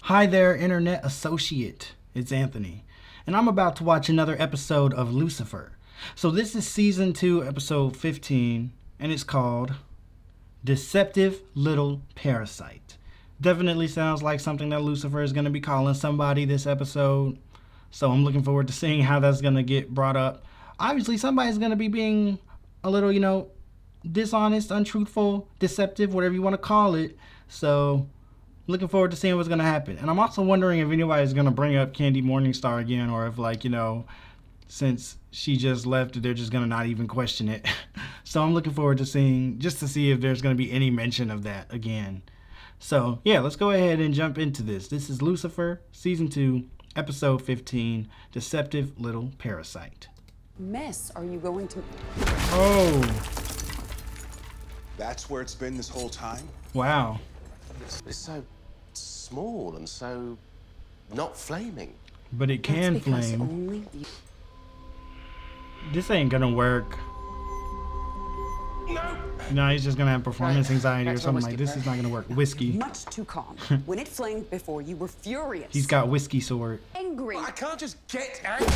Hi there, Internet Associate. It's Anthony, and I'm about to watch another episode of Lucifer. So this is season 2, episode 15, and it's called Deceptive Little Parasite. Definitely sounds like something that Lucifer is going to be calling somebody this episode. So I'm looking forward to seeing how that's going to get brought up. Obviously, somebody's going to be being a little, dishonest, untruthful, deceptive, whatever you want to call it. So looking forward to seeing what's going to happen. And I'm also wondering if anybody's going to bring up Candy Morningstar again, or if, since she just left, they're just going to not even question it. So I'm looking forward to seeing, just to see if there's going to be any mention of that again. So, yeah, let's go ahead and jump into this. This is Lucifer, Season 2, Episode 15, Deceptive Little Parasite. Mess are you going to... Oh. That's where it's been this whole time? Wow. It's so small and so not flaming. But it can flame. Only This ain't gonna work. No, he's just gonna have performance anxiety or something like this. Is not gonna work. Whiskey. much too calm. When it flamed before, you were furious. He's got whiskey sword. Angry. I can't just get angry.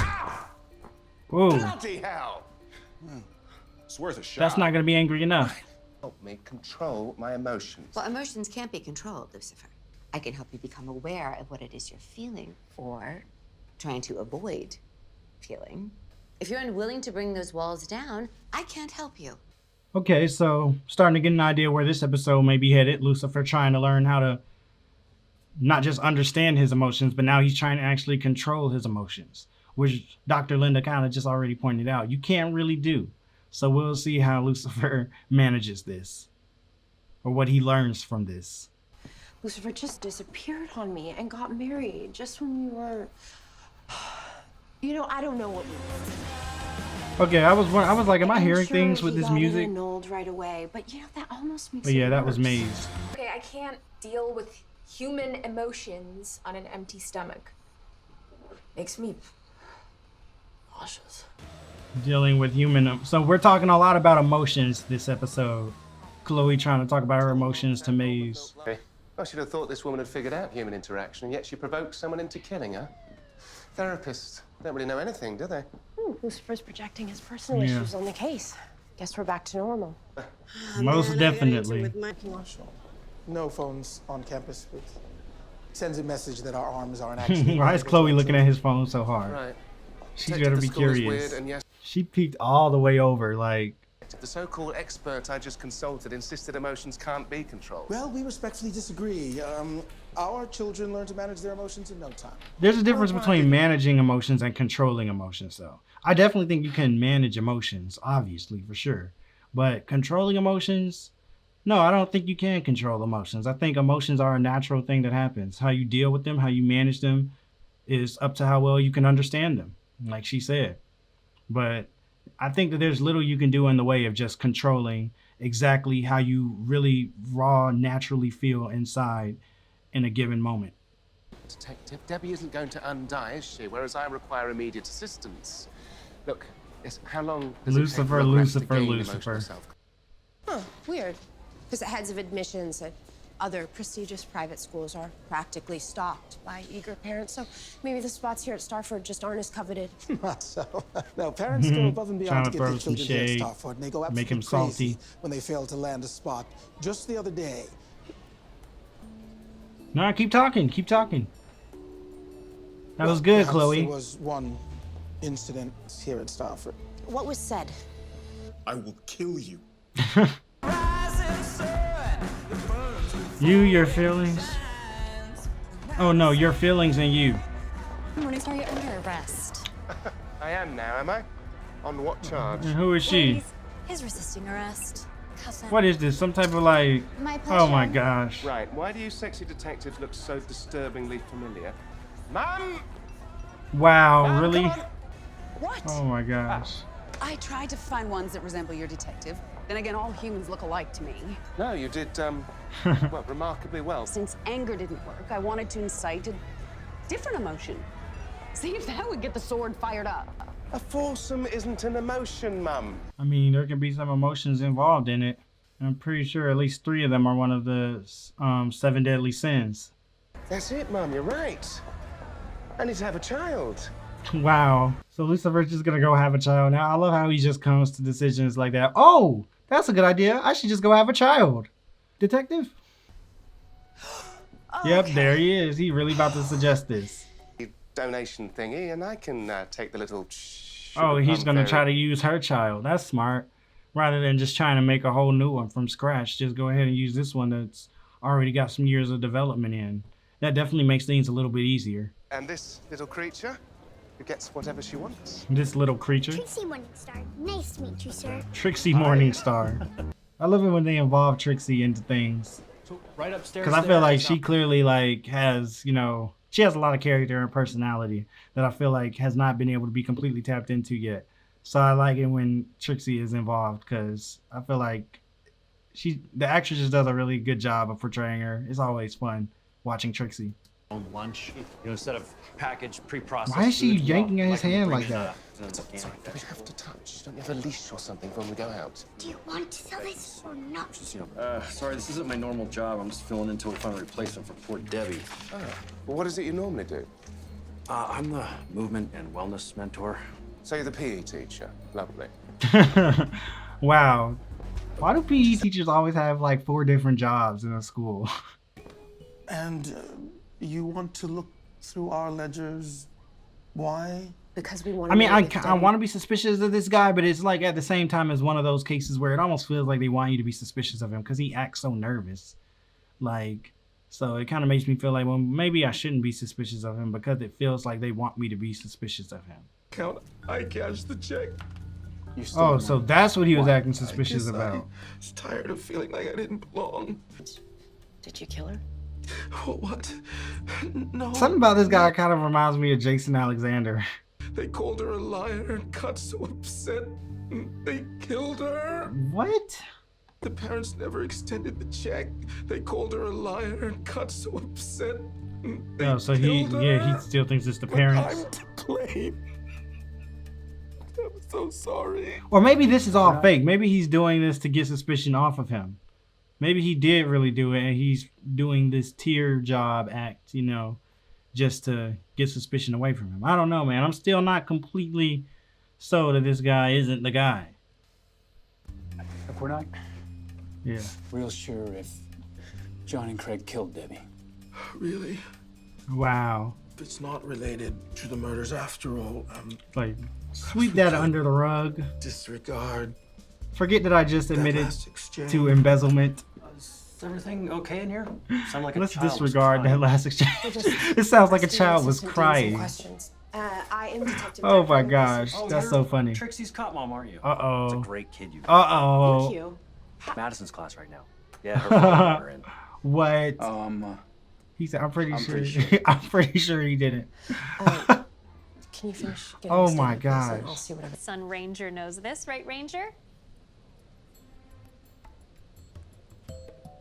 Whoa. Bloody hell! It's worth a shot. That's not gonna be angry enough. Help me control my emotions. Well, emotions can't be controlled, Lucifer. I can help you become aware of what it is you're feeling or trying to avoid feeling. If you're unwilling to bring those walls down, I can't help you. Okay, so starting to get an idea where this episode may be headed. Lucifer trying to learn how to not just understand his emotions, but now he's trying to actually control his emotions, which Dr. Linda kind of just already pointed out. You can't really do. So we'll see how Lucifer manages this, or what he learns from this. Lucifer just disappeared on me and got married just when we were... I don't know what we were. Okay, I was like, am I hearing sure things with he this got music? annulled right away, but that almost makes But yeah, it that was worse. Maze. Okay, I can't deal with human emotions on an empty stomach. Makes me nauseous. Dealing with human. So we're talking a lot about emotions this episode. Chloe trying to talk about her emotions to Maze. Okay. I should have thought this woman had figured out human interaction, and yet she provoked someone into killing her. Therapists don't really know anything, do they? Lucifer's projecting his personal Yeah. issues on the case. Guess we're back to normal. Most definitely. No phones on campus. It sends a message that our arms aren't actually... Why is Chloe looking at his phone so hard? Right. She's Detective, gotta the be score is curious. weird, and yes, She peeked all the way over, like. the so-called expert I just consulted insisted emotions can't be controlled. Well, we respectfully disagree. Our children learn to manage their emotions in no time. There's a difference between managing emotions and controlling emotions, though. I definitely think you can manage emotions, obviously, for sure. But controlling emotions, no, I don't think you can control emotions. I think emotions are a natural thing that happens. How you deal with them, how you manage them, is up to how well you can understand them, like she said. But I think that there's little you can do in the way of just controlling exactly how you really raw, naturally feel inside in a given moment. Detective, Debbie isn't going to undie, is she? Whereas I require immediate assistance. Look, how long does it take Lucifer, for a graft to Lucifer, gain Lucifer. emotional self- Huh, weird. Because the heads of admissions at other prestigious private schools are practically stocked by eager parents. So maybe the spots here at Starford just aren't as coveted. Not so. No, parents go above and beyond Trying to to get their throw some children here at shade, Starford, and they go make absolutely him salty. crazy when they fail to land a spot. Just the other day, No, keep talking, keep talking. That was good, perhaps Chloe. There was one incident here at Starford. What was said? I will kill you. You, your feelings. Oh no, your feelings and you. Morningstar, you're under arrest. I am now, am I? On what charge? And who is she? He's resisting arrest. Cousin. What is this? Some type of like... My Oh my pleasure. gosh. Right, why do you sexy detectives look so disturbingly familiar? Mum! Wow, Mum, really? come on. What? Oh my gosh. I tried to find ones that resemble your detective. Then again, all humans look alike to me. No, you did, well, remarkably well. Since anger didn't work, I wanted to incite a different emotion. See if that would get the sword fired up. A foursome isn't an emotion, Mum. I mean, there can be some emotions involved in it. I'm pretty sure at least 3 of them are one of the 7 deadly sins. That's it, Mum, you're right. I need to have a child. Wow. So Lucifer's just gonna go have a child now. I love how he just comes to decisions like that. Oh, that's a good idea. I should just go have a child. Detective? Yep, there he is. He really about to suggest this. Donation thingy, and I can take the little. Oh, he's gonna try to use her child. That's smart. Rather than just trying to make a whole new one from scratch, just go ahead and use this one that's already got some years of development in. That definitely makes things a little bit easier. And this little creature who gets whatever she wants. This little creature. Trixie Morningstar. Nice to meet you, sir. Trixie Morningstar. I love it when they involve Trixie into things. So right upstairs. Because I feel like she clearly like has, you know, she has a lot of character and personality that I feel like has not been able to be completely tapped into yet. So I like it when Trixie is involved because I feel like the actress just does a really good job of portraying her. It's always fun watching Trixie. On lunch, you know, instead of packaged, pre-processed. Why is she food, yanking at his I can hand bring like it, that? Sorry, we have to touch. Don't you have a leash or something when we go out? Do you want to sell this or not? Sorry, this isn't my normal job. I'm just filling in until we find a replacement for poor Debbie. Oh, well, what is it you normally do? I'm the movement and wellness mentor. So you're the PE teacher. Lovely. Wow. Why do PE teachers always have like 4 different jobs in a school? And you want to look through our ledgers? Why? Because we want to. I mean, I want to be suspicious of this guy, but it's like at the same time as one of those cases where it almost feels like they want you to be suspicious of him because he acts so nervous. Like, so it kind of makes me feel like, well, maybe I shouldn't be suspicious of him because it feels like they want me to be suspicious of him. Count, I cashed the check. Oh, so that's what he was acting suspicious about. I was tired of feeling like I didn't belong. Did you kill her? What? No. Something about this guy kind of reminds me of Jason Alexander. They called her a liar and got so upset. They killed her. What? The parents never extended the check. They called her a liar and got so upset. Oh, so he still thinks it's the parents. I'm to blame. I'm so sorry. Or maybe this is all fake. Maybe he's doing this to get suspicion off of him. Maybe he did really do it and he's doing this tear job act, you know, just to get suspicion away from him. I don't know, man. I'm still not completely sold that this guy isn't the guy. If we're not real sure if John and Craig killed Debbie. Really? Wow. It's not related to the murders after all. Like, sweep that under the rug. Disregard. Forget that I just admitted to embezzlement. Is everything okay in here? Sound like Let's a child disregard that last exchange. It sounds like a child was crying. I am Detective. Oh my gosh, that's so funny. Trixie's cop mom, aren't you? Uh-oh. It's a great kid you. Uh-oh. Thank you. Madison's class right now. Yeah, her father are in. What? He said, I'm pretty sure. I'm pretty sure he didn't. Can you finish? Oh my gosh. I'll see what I'm. Son Ranger knows this, right, Ranger?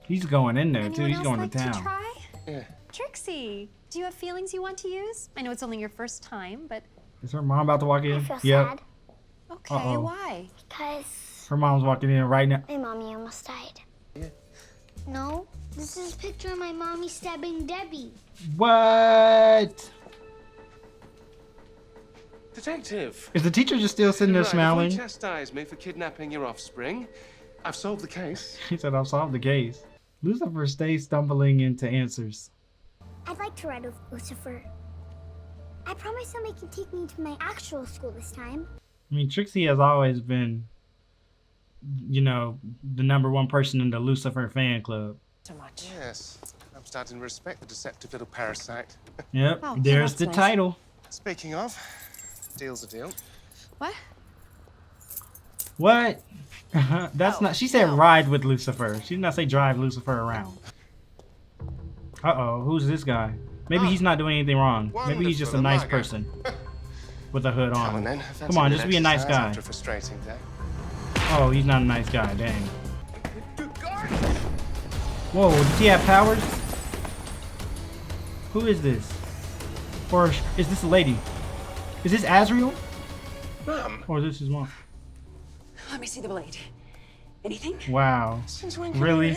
He's going in there too. Anyone He's else going like to town. try? Yeah. Trixie, do you have feelings you want to use? I know it's only your first time, but Is her mom about to walk in? I feel Yep. sad okay, Uh-oh. why? because Her mom's walking in right now. my mommy almost died. No, this is a picture of my mommy stabbing Debbie. What? Detective. Is the teacher just still sitting there Right, smiling? before you chastise me for kidnapping your offspring, I've solved the case. He said, I've solved the case. Lucifer stays stumbling into answers. I'd like to ride with Lucifer. I promise somebody can take me to my actual school this time. I mean, Trixie has always been, you know, the #1 person in the Lucifer fan club. So much. Yes. I'm starting to respect the deceptive little parasite. Yep, Oh, there's that's the nice. title. Speaking of, deal's a deal. What? What? That's not. She said ride with Lucifer. She did not say drive Lucifer around. Uh-oh, who's this guy? Maybe he's not doing anything wrong. Maybe he's just a nice person with a hood Come on on. then. Come on, just be a nice guy. After a frustrating day. Oh, he's not a nice guy. Dang. Whoa, does he have powers? Who is this? Or is this a lady? Is this Azrael? Or is this his mom? Let me see the blade. Anything? Wow. Really?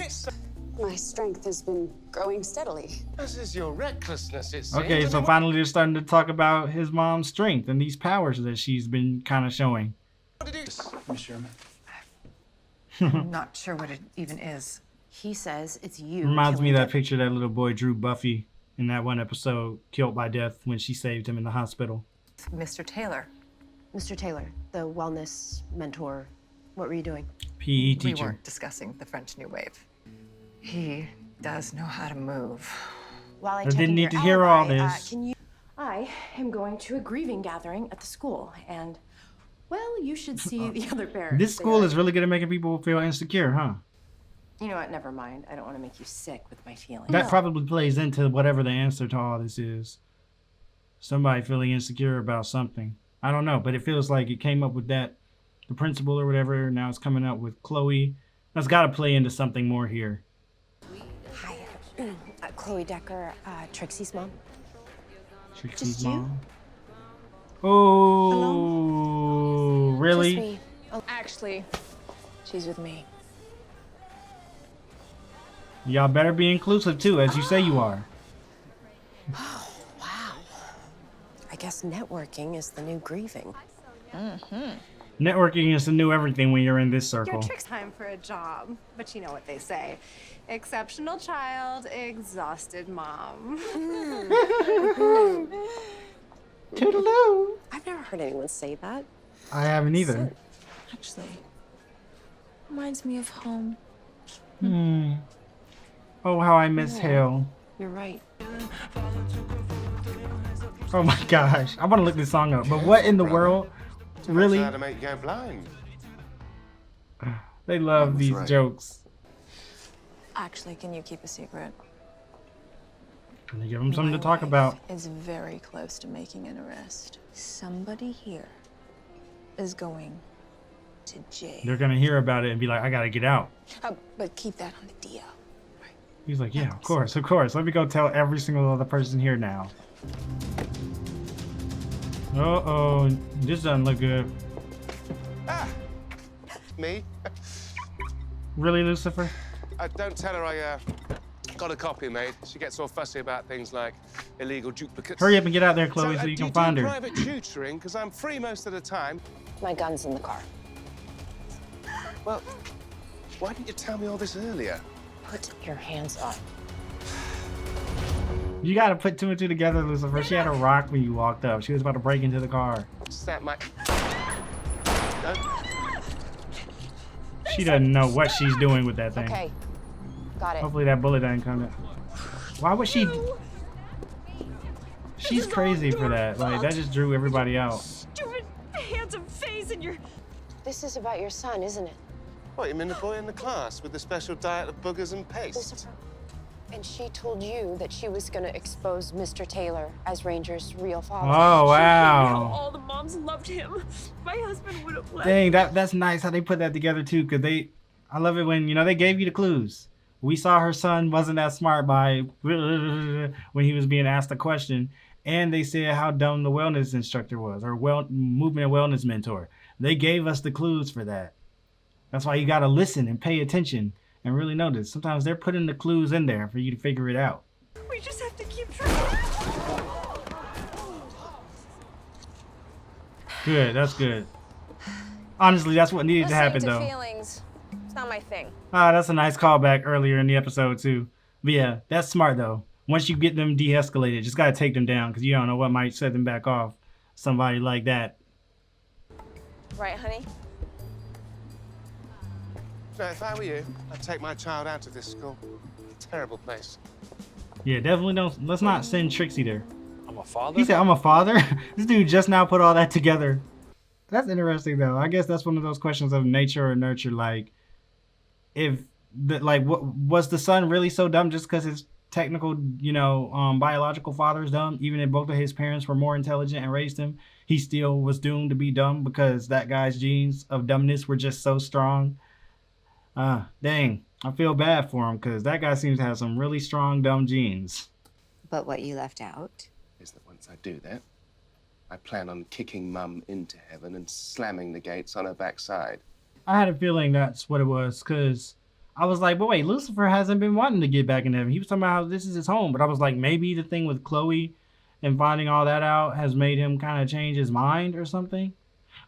My strength has been growing steadily. This is your recklessness, it seems. Okay, so finally they're starting to talk about his mom's strength and these powers that she's been kind of showing. What did Miss Sherman. I'm not sure what it even is. He says it's you. Reminds me of that picture that little boy drew Buffy in that one episode, Killed by Death, when she saved him in the hospital. Mr. Taylor. Mr. Taylor, the wellness mentor. What were you doing? PE We teacher. weren't discussing the French New Wave. He does know how to move. While I I didn't need to hear all this. I am going to a grieving gathering at the school, and, well, you should see the other parents. This school is really good at making people feel insecure, huh? You know what? Never mind. I don't want to make you sick with my feelings. That probably plays into whatever the answer to all this is. Somebody feeling insecure about something. I don't know, but it feels like it came up with that, the principal or whatever. Now it's coming up with Chloe. That's got to play into something more here. Hi, Chloe Decker, Trixie's mom. Trixie's Just you? mom. Oh, really? Just me. Actually, she's with me. Y'all better be inclusive too, as you say you are. Oh, wow. I guess networking is the new grieving. Networking is the new everything when you're in this circle. Your trick's time for a job. But you know what they say. Exceptional child, exhausted mom. Toodaloo. I've never heard anyone say that. I haven't either. Actually, reminds me of home. Oh, how I miss hell. You're right. Oh my gosh. I want to look this song up. But what in the world? Really? How to make you go blind. They love these jokes. Actually, can you keep a secret? They give them something to talk about. Is very close to making an arrest. Somebody here is going to jail. They're going to hear about it and be like, I got to get out. But keep that on the DL. He's like, yeah, of course, of course. Let me go tell every single other person here now. Uh-oh, this doesn't look good. Me? Really, Lucifer? Don't tell her I got a copy made. She gets all fussy about things like illegal duplicates. Hurry up and get out there, Chloe, so you can find her. Private tutoring, because I'm free most of the time. My gun's in the car. Well, why didn't you tell me all this earlier? Put your hands up. You got to put two and two together, Lucifer. She had a rock when you walked up. She was about to break into the car. Snap my... No? She doesn't know what she's doing with that thing. Okay, got it. Hopefully that bullet doesn't come down. Why would she... She's crazy for that. Like, that just drew everybody out. Stupid handsome face and your... This is about your son, isn't it? What, you mean the boy in the class with the special diet of boogers and paste? Lucifer. And she told you that she was going to expose Mr. Taylor as Ranger's real father. Oh, wow. All the moms loved him. My husband would have left. Dang, that's nice how they put that together too, because I love it when, you know, they gave you the clues. We saw her son wasn't that smart by when he was being asked a question, and they said how dumb the wellness instructor was, or movement and wellness mentor. They gave us the clues for that. That's why you got to listen and pay attention and really notice. Sometimes they're putting the clues in there for you to figure it out. We just have to keep trying. Good, that's good. Honestly, that's what needed to happen, Listening to though. feelings, it's not my thing. Ah, that's a nice callback earlier in the episode, too. But yeah, that's smart, though. Once you get them de-escalated, just got to take them down, because you don't know what might set them back off. Somebody like that. Right, honey? No, if I were you, I'd take my child out of this school. Terrible place. Yeah, definitely don't. Let's not send Trixie there. I'm a father? He said, I'm a father? This dude just now put all that together. That's interesting, though. I guess that's one of those questions of nature or nurture. Like, was the son really so dumb just because his technical, biological father is dumb? Even if both of his parents were more intelligent and raised him, he still was doomed to be dumb because that guy's genes of dumbness were just so strong. Dang. I feel bad for him because that guy seems to have some really strong dumb genes. But what you left out is that once I do that, I plan on kicking Mum into heaven and slamming the gates on her backside. I had a feeling that's what it was because I was like, but wait, Lucifer hasn't been wanting to get back in heaven. He was talking about how this is his home. But I was like, maybe the thing with Chloe and finding all that out has made him kind of change his mind or something.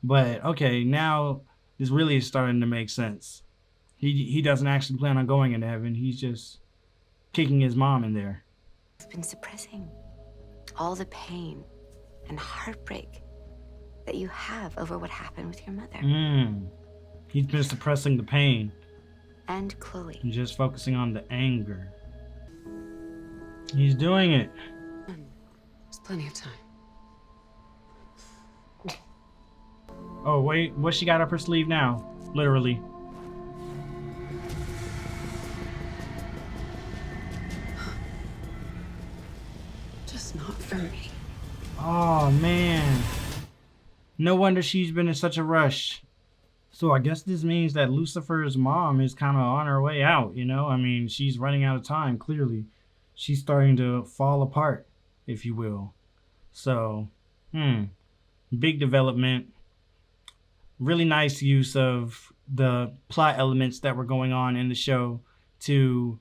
But okay, now this really is starting to make sense. He doesn't actually plan on going into heaven. He's just kicking his mom in there. I've been suppressing all the pain and heartbreak that you have over what happened with your mother. He's been suppressing the pain. And Chloe. And just focusing on the anger. He's doing it. There's plenty of time. Oh, wait, what she got up her sleeve now? Literally. Just not for me. Oh, man. No wonder she's been in such a rush. So I guess this means that Lucifer's mom is kind of on her way out, you know? I mean, she's running out of time, clearly. She's starting to fall apart, if you will. So, big development. Really nice use of the plot elements that were going on in the show to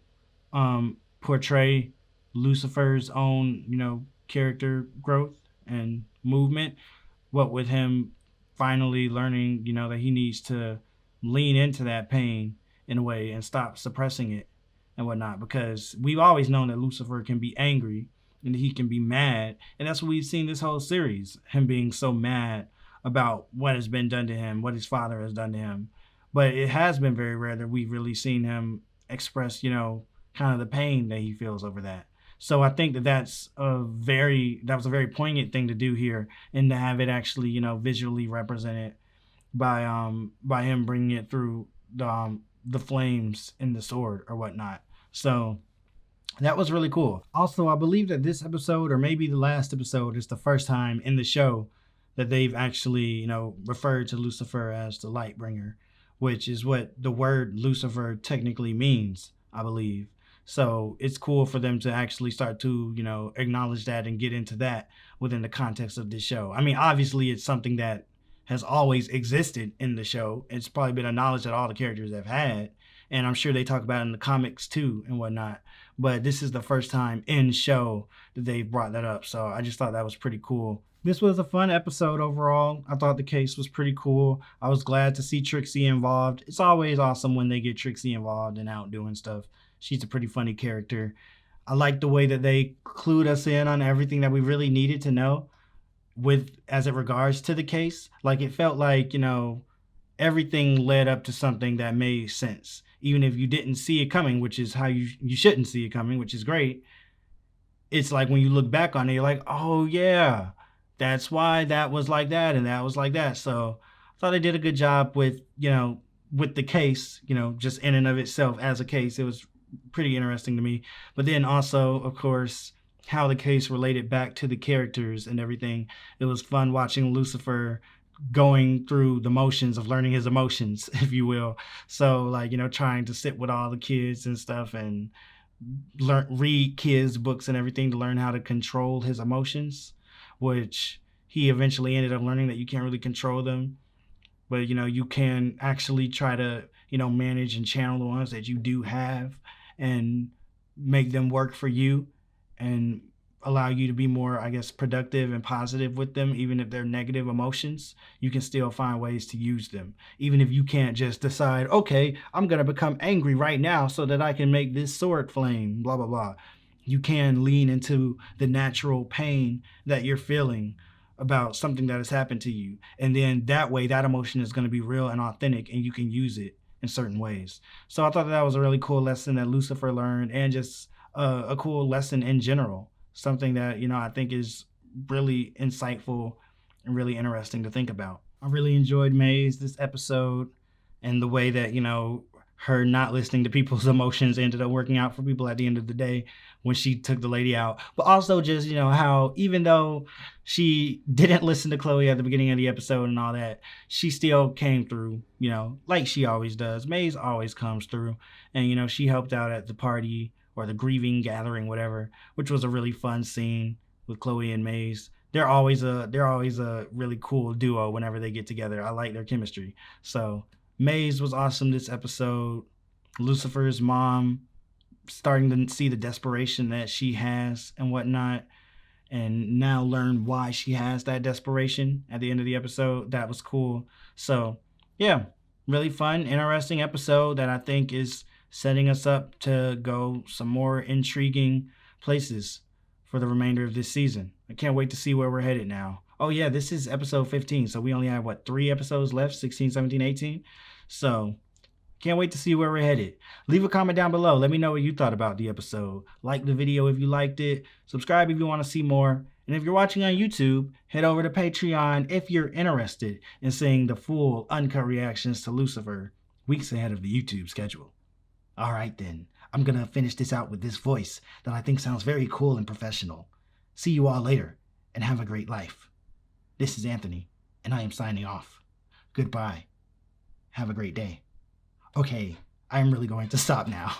portray Lucifer's own, you know, character growth and movement. What with him finally learning, you know, that he needs to lean into that pain in a way and stop suppressing it and whatnot, because we've always known that Lucifer can be angry and he can be mad, and that's what we've seen this whole series, him being so mad about what has been done to him, what his father has done to him. But it has been very rare that we've really seen him express, you know, kind of the pain that he feels over that. So I think that that was a very poignant thing to do here, and to have it actually, you know, visually represented by him bringing it through the flames in the sword or whatnot. So that was really cool. Also, I believe that this episode, or maybe the last episode, is the first time in the show that they've actually, you know, referred to Lucifer as the light bringer, which is what the word Lucifer technically means, I believe. So it's cool for them to actually start to, you know, acknowledge that and get into that within the context of this show. I mean, obviously it's something that has always existed in the show. It's probably been a knowledge that all the characters have had, and I'm sure they talk about it in the comics too and whatnot. But this is the first time in show that they've brought that up. So I just thought that was pretty cool. This was a fun episode overall. I thought the case was pretty cool. I was glad to see Trixie involved. It's always awesome when they get Trixie involved and out doing stuff. She's a pretty funny character. I like the way that they clued us in on everything that we really needed to know as it regards to the case. Like, it felt like, you know, everything led up to something that made sense. Even if you didn't see it coming, which is how you shouldn't see it coming, which is great. It's like when you look back on it, you're like, oh yeah, that's why that was like that and that was like that. So I thought they did a good job with, you know, with the case, you know, just in and of itself as a case. It was pretty interesting to me. But then also, of course, how the case related back to the characters and everything. It was fun watching Lucifer going through the motions of learning his emotions, if you will. So, like, you know, trying to sit with all the kids and stuff and read kids' books and everything to learn how to control his emotions, which he eventually ended up learning that you can't really control them, but, you know, you can actually try to, you know, manage and channel the ones that you do have and make them work for you and allow you to be more, I guess, productive and positive with them. Even if they're negative emotions, you can still find ways to use them. Even if you can't just decide, okay, I'm going to become angry right now so that I can make this sword flame, blah, blah, blah. You can lean into the natural pain that you're feeling about something that has happened to you. And then that way, that emotion is going to be real and authentic, and you can use it in certain ways. So I thought that was a really cool lesson that Lucifer learned, and just a cool lesson in general. Something that, you know, I think is really insightful and really interesting to think about. I really enjoyed Maze this episode, and the way that, you know, her not listening to people's emotions ended up working out for people at the end of the day when she took the lady out. But also just, you know, how even though she didn't listen to Chloe at the beginning of the episode and all that, she still came through, you know, like she always does. Maze always comes through, and, you know, she helped out at the party or the grieving gathering, whatever, which was a really fun scene with Chloe and Maze. They're always a really cool duo whenever they get together. I like their chemistry. So Maze was awesome this episode. Lucifer's mom starting to see the desperation that she has and whatnot, and now learn why she has that desperation at the end of the episode. That was cool. So yeah, really fun, interesting episode that I think is setting us up to go some more intriguing places for the remainder of this season. I can't wait to see where we're headed now. Oh yeah, this is episode 15, so we only have, 3 episodes left, 16, 17, 18? So can't wait to see where we're headed. Leave a comment down below. Let me know what you thought about the episode. Like the video if you liked it. Subscribe if you want to see more. And if you're watching on YouTube, head over to Patreon if you're interested in seeing the full uncut reactions to Lucifer weeks ahead of the YouTube schedule. All right then, I'm going to finish this out with this voice that I think sounds very cool and professional. See you all later, and have a great life. This is Anthony, and I am signing off. Goodbye. Have a great day. Okay, I'm really going to stop now.